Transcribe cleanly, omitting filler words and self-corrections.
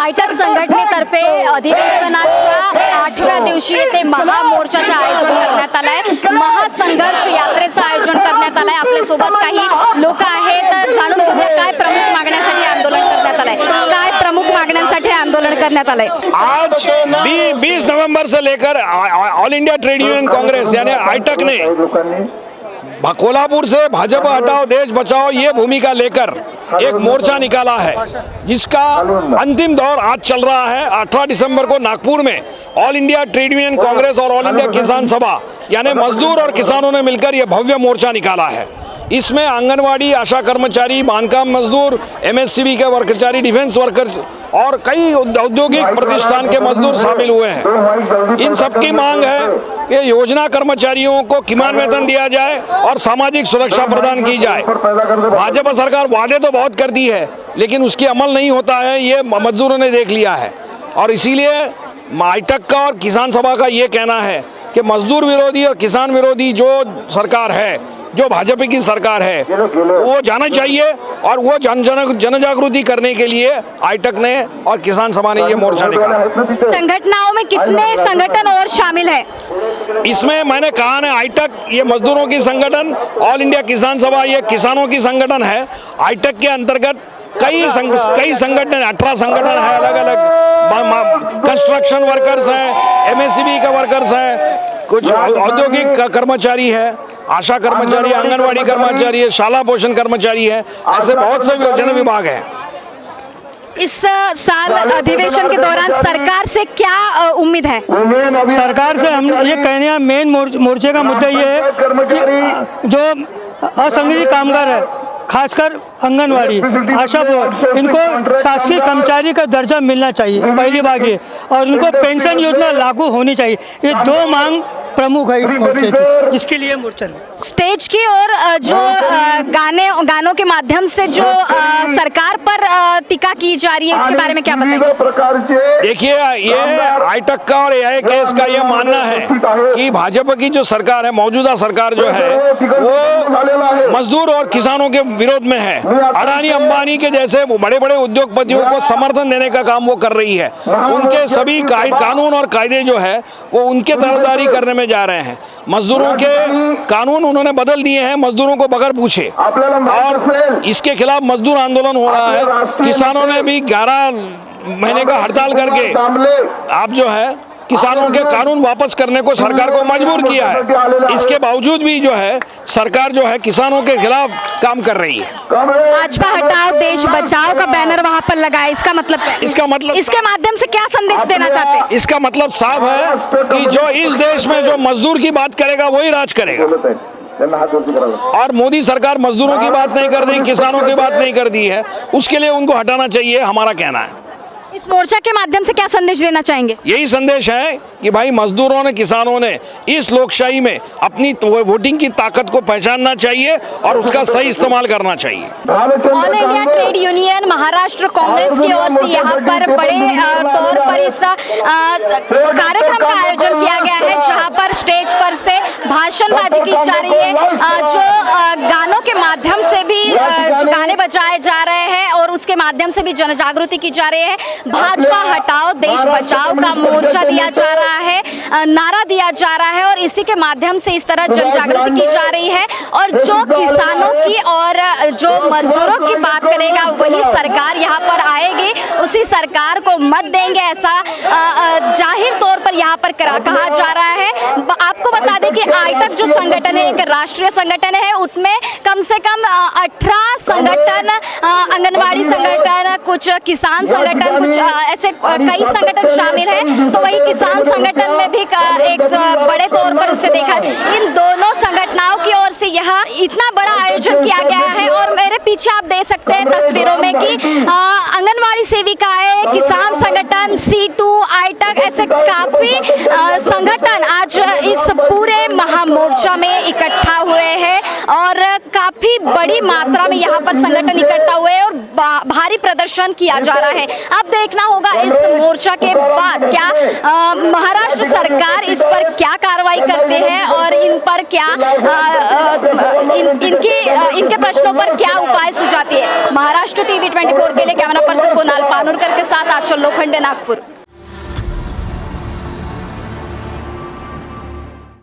आयटक संघटनेतर्फे अधिवेशनाच्या 8व्या दिवशी येथे महामोर्चाचे आयोजन करण्यात आलंय। महासंघर्ष यात्रेचं आयोजन करण्यात आलंय। आपल्या सोबत काही लोक आहेत, जाणून घेऊया काय प्रमुख मागण्यांसाठी आंदोलन करण्यात आलंय, काय प्रमुख मागण्यांसाठी आंदोलन करण्यात आलंय। आज 20 नवंबर से लेकर all India trade union Congress यानी आयटक ने कोल्हापुर से भाजपा हटाओ देश बचाओ ये भूमिका लेकर एक मोर्चा निकाला है, जिसका अंतिम दौर आज चल रहा है। 18 दिसंबर को नागपुर में all India trade union Congress और ऑल इंडिया किसान सभा यानी मजदूर और किसानों ने मिलकर यह भव्य मोर्चा निकाला है। इसमें आंगनवाड़ी, आशा कर्मचारी, बांधकाम मजदूर, एमएससीबी के कर्मचारी, डिफेंस वर्कर्स और कई औद्योगिक प्रतिष्ठान के मजदूर शामिल हुए हैं। इन सबकी मांग है कि योजना कर्मचारियों को किमान वेतन दिया जाए और सामाजिक सुरक्षा प्रदान की जाए। भाजपा सरकार वादे तो बहुत करती है, लेकिन उसकी अमल नहीं होता है, ये मजदूरों ने देख लिया है। और इसीलिए आयटक का और किसान सभा का ये कहना है कि मजदूर विरोधी और किसान विरोधी जो सरकार है, जो भाजपा की सरकार है, वो जाना चाहिए। और वो जन जागृति करने के लिए आयटक ने और किसान सभा ने ये मोर्चा निकाला। संगठनों में कितने संगठन और शामिल है? इसमें मैंने कहा ना, आयटक ये मजदूरों की संगठन, ऑल इंडिया किसान सभा ये किसानों की संगठन है। आयटक के अंतर्गत कई संगठन, 18 संगठन है अलग अलग। कंस्ट्रक्शन वर्कर्स हैं, एमएससीबी के वर्कर्स हैं, कुछ औद्योगिक कर्मचारी है, आशा कर्मचारी, आंगनवाड़ी कर्मचारी है, शाला पोषण कर्मचारी है, ऐसे बहुत से जन विभाग हैं। इस साल अधिवेशन के दौरान सरकार से क्या उम्मीद है? सरकार से हम ये कहने हैं, मेन मोर्चे का मुद्दा ये है कि जो असंगठित कामगार है, खासकर आंगनवाड़ी, आशा वर्कर, इनको शासकीय कर्मचारी का दर्जा मिलना चाहिए, पहली बात ये, और इनको पेंशन योजना लागू होनी चाहिए। ये दो मांग प्रमुख है इस मोर्चे की, जिसके लिए मोर्चा स्टेज की और जो गानों के माध्यम से जो सरकार पर टीका की जा रही है, इसके बारे में क्या बताएंगे? देखिए, ये आयटक का और एआईकेएस का ये मानना है कि भाजपा की जो सरकार है, मौजूदा सरकार जो है, वो मजदूर और किसानों के विरोध में है। अडानी अंबानी के जैसे बड़े बड़े उद्योगपतियों को समर्थन देने का काम वो कर रही है। उनके सभी कानून और कायदे जो है वो उनके तरफदारी करने में जा रहे हैं। मजदूरों के कानून उन्होंने बदल दिए हैं, मजदूरों को बगैर पूछे, और इसके खिलाफ मजदूर आंदोलन हो रहा है। किसानों ने भी 11 महीने का हड़ताल करके आप जो है किसानों के कानून वापस करने को सरकार को मजबूर किया है। इसके बावजूद भी जो है सरकार जो है किसानों के खिलाफ काम कर रही है। भाजपा हटाओ देश बचाओ का बैनर वहां पर लगा है, इसका मतलब क्या? इसके माध्यम से क्या संदेश देना चाहते हैं? इसका मतलब साफ है कि जो इस देश में जो मजदूर की बात करेगा वही राज करेगा। और मोदी सरकार मजदूरों की बात नहीं कर रही, किसानों की बात नहीं कर दी है, उसके लिए उनको हटाना चाहिए, हमारा कहना है। इस मोर्चा के माध्यम से क्या संदेश देना चाहेंगे? यही संदेश है कि भाई मजदूरों ने, किसानों ने इस लोकशाही में अपनी वोटिंग की ताकत को पहचानना चाहिए और उसका सही इस्तेमाल करना चाहिए। All India trade union Maharashtra Congress की ओर से यहाँ पर बड़े तौर पर इस कार्यक्रम का आयोजन किया गया है, जहाँ पर स्टेज पर से भाषणबाजी की जा रही है, जो गानों के माध्यम से भी जो गाने बजाए जा रहे हैं और उसके माध्यम से भी जन जागृति की जा रही है। भाजपा हटाओ देश बचाओ का मोर्चा दिया जा रहा है, नारा दिया जा रहा है, और इसी के माध्यम से इस तरह जन जागृति की जा रही है। और जो किसानों की और जो मजदूरों की बात करेगा वही सरकार यहाँ पर आएगी, उसी सरकार को मत देंगे, ऐसा जाहिर तौर पर यहाँ पर कहा जा रहा है। आपको बता दें कि आयटक जो संगठन है, एक राष्ट्रीय संगठन है, उसमें कम से कम 18 संगठन, आंगनवाड़ी संगठन, कुछ किसान संगठन, कुछ ऐसे कई संगठन शामिल हैं। तो वही किसान संगठन में भी एक बड़े तौर पर उसे देखा। इन दोनों संगठनों की ओर से यह इतना बड़ा आयोजन किया गया है। और मेरे पीछे आप देख सकते हैं तस्वीरों में कि आंगनवाड़ी सेविकाएं, किसान संगठन, C2, आयटक, ऐसे काफी संगठन आज इस पूरे महामोर्चा में इकट्ठा हुए हैं और काफी बड़ी मात्रा में यहाँ पर संगठन इकट्ठा हुए हैं और भारी प्रदर्शन किया जा रहा है। अब देखना होगा इस मोर्चा के बाद क्या महाराष्ट्र सरकार इस पर क्या कार्रवाई करते हैं और इन पर क्या इनके प्रश्नों पर क्या उपाय सुझाती है। महाराष्ट्र टीवी 24 के लिए कैमरा पर्सन कुणाल पानुरकर के साथ आंचल लोखंडे। इंडिया नागपुर।